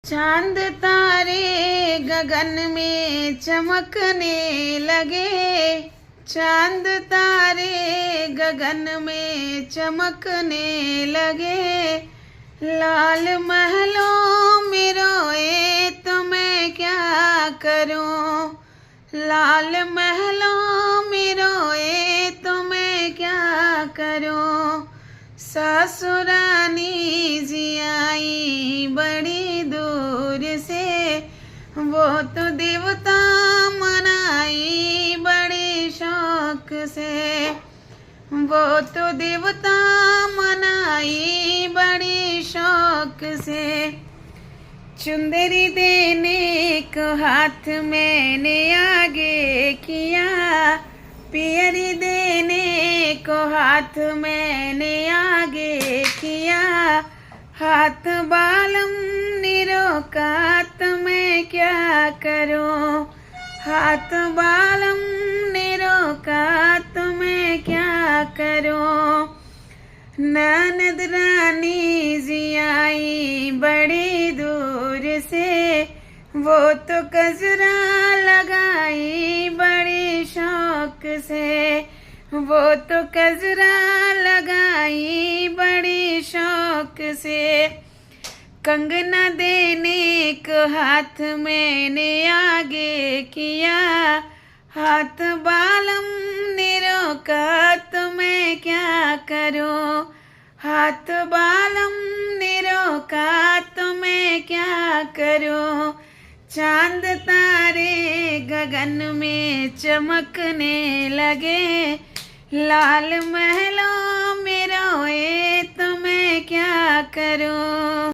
चांद तारे गगन में चमकने लगे। चांद तारे गगन में चमकने लगे। लाल महलों में रोए तो मैं क्या करूं। लाल महलों में रोए तो मैं क्या करूं। ससुरानी जी आई बड़ी दूर से, वो तो देवता मनाई बड़े शौक से। वो तो देवता मनाई बड़ी शौक से। चुंदरी देने को हाथ मैंने आगे किया। पियरी देने को हाथ मैंने आगे किया। हाथ बालम ने रोका तो मैं क्या करूं। हाथ बालम ने रोका तो मैं क्या करूं। ननद रानी जी आई बड़ी दूर से, वो तो गजरा लगाई बड़ी शौक से। वो तो गजरा लगाई बड़ी शौक से। कंगना देने को हाथ मैंने आगे किया। हाथ बालम ने रोका तो मैं क्या करूं। हाथ बालम ने रोका तो मैं क्या करूं। चांद तारे गगन में चमकने लगे। लाल महलों में रोए तो मैं क्या करूं।